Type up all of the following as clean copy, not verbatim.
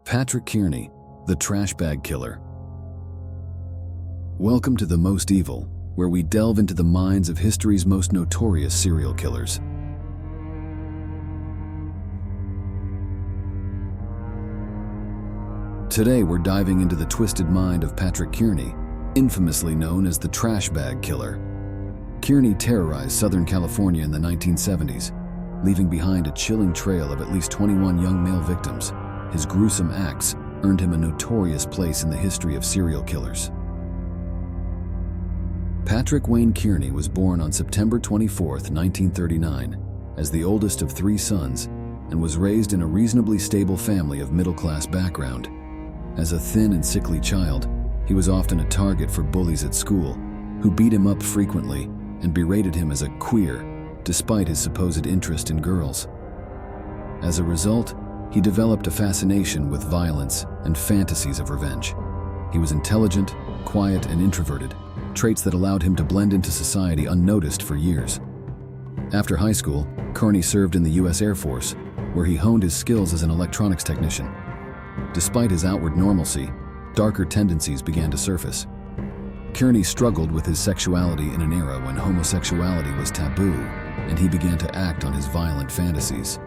Patrick Kearney, the trash bag killer. Welcome to The Most Evil, where we delve into the minds of history's most notorious serial killers. Today we're diving into the twisted mind of Patrick Kearney, infamously known as the trash bag killer. Kearney terrorized Southern California in the 1970s, leaving behind a chilling trail of at least 21 young male victims. His gruesome acts earned him a notorious place in the history of serial killers. Patrick Wayne Kearney was born on September 24, 1939, as the oldest of three sons, and was raised in a reasonably stable family of middle-class background. As a thin and sickly child, he was often a target for bullies at school, who beat him up frequently and berated him as a queer, despite his supposed interest in girls. As a result, he developed a fascination with violence and fantasies of revenge. He was intelligent, quiet, and introverted, traits that allowed him to blend into society unnoticed for years. After high school, Kearney served in the U.S. Air Force, where he honed his skills as an electronics technician. Despite his outward normalcy, darker tendencies began to surface. Kearney struggled with his sexuality in an era when homosexuality was taboo, and he began to act on his violent fantasies.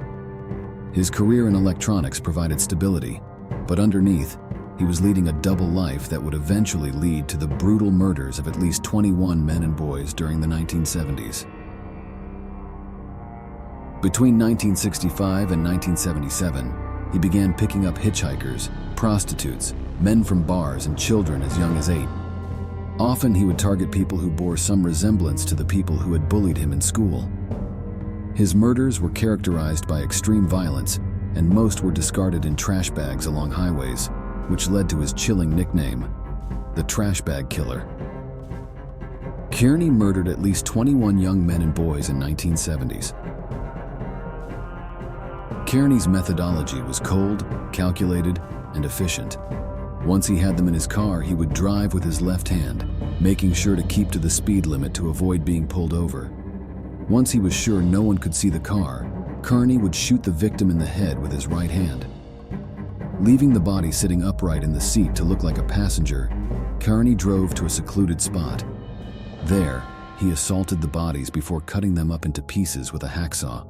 His career in electronics provided stability, but underneath, he was leading a double life that would eventually lead to the brutal murders of at least 21 men and boys during the 1970s. Between 1965 and 1977, he began picking up hitchhikers, prostitutes, men from bars, and children as young as 8. Often he would target people who bore some resemblance to the people who had bullied him in school. His murders were characterized by extreme violence, and most were discarded in trash bags along highways, which led to his chilling nickname, the Trash Bag Killer. Kearney murdered at least 21 young men and boys in 1970s. Kearney's methodology was cold, calculated, and efficient. Once he had them in his car, he would drive with his left hand, making sure to keep to the speed limit to avoid being pulled over. Once he was sure no one could see the car, Kearney would shoot the victim in the head with his right hand. Leaving the body sitting upright in the seat to look like a passenger, Kearney drove to a secluded spot. There, he assaulted the bodies before cutting them up into pieces with a hacksaw.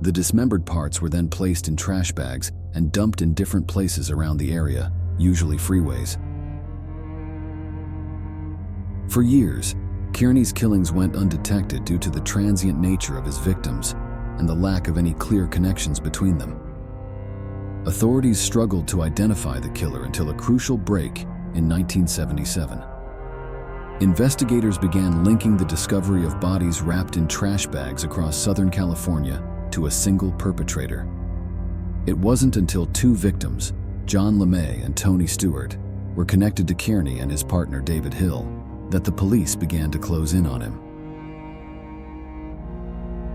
The dismembered parts were then placed in trash bags and dumped in different places around the area, usually freeways. For years, Kearney's killings went undetected due to the transient nature of his victims and the lack of any clear connections between them. Authorities struggled to identify the killer until a crucial break in 1977. Investigators began linking the discovery of bodies wrapped in trash bags across Southern California to a single perpetrator. It wasn't until two victims, John LeMay and Tony Stewart, were connected to Kearney and his partner David Hill, that the police began to close in on him.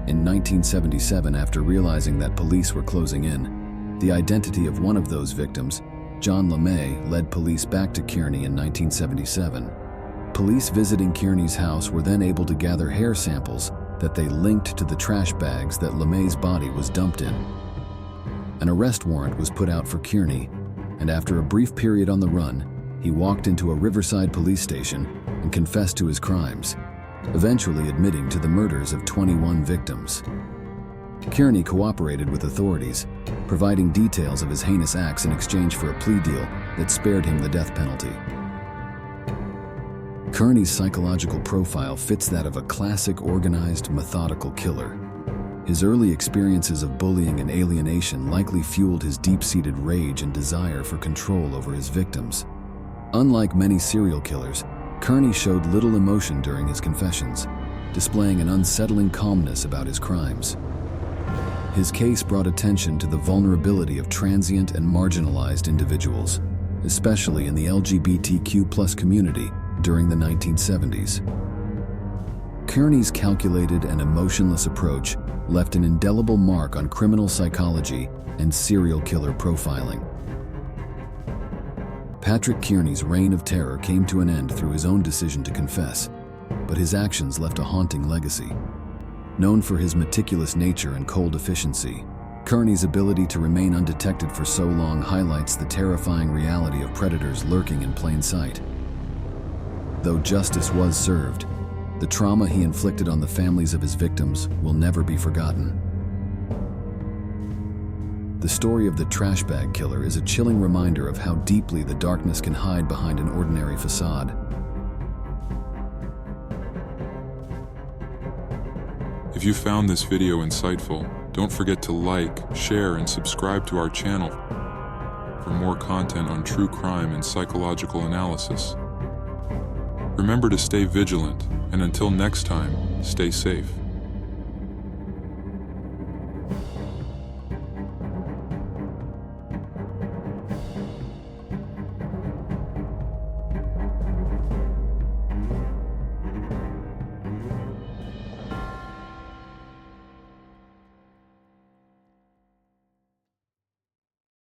In 1977, after realizing that police were closing in, the identity of one of those victims, John LeMay, led police back to Kearney in 1977. Police visiting Kearney's house were then able to gather hair samples that they linked to the trash bags that LeMay's body was dumped in. An arrest warrant was put out for Kearney, and after a brief period on the run, he walked into a Riverside police station and confessed to his crimes, eventually admitting to the murders of 21 victims. Kearney cooperated with authorities, providing details of his heinous acts in exchange for a plea deal that spared him the death penalty. Kearney's psychological profile fits that of a classic organized, methodical killer. His early experiences of bullying and alienation likely fueled his deep-seated rage and desire for control over his victims. Unlike many serial killers, Kearney showed little emotion during his confessions, displaying an unsettling calmness about his crimes. His case brought attention to the vulnerability of transient and marginalized individuals, especially in the LGBTQ+ community during the 1970s. Kearney's calculated and emotionless approach left an indelible mark on criminal psychology and serial killer profiling. Patrick Kearney's reign of terror came to an end through his own decision to confess, but his actions left a haunting legacy. Known for his meticulous nature and cold efficiency, Kearney's ability to remain undetected for so long highlights the terrifying reality of predators lurking in plain sight. Though justice was served, the trauma he inflicted on the families of his victims will never be forgotten. The story of the trash bag killer is a chilling reminder of how deeply the darkness can hide behind an ordinary facade. If you found this video insightful, don't forget to like, share, and subscribe to our channel for more content on true crime and psychological analysis. Remember to stay vigilant, and until next time, stay safe.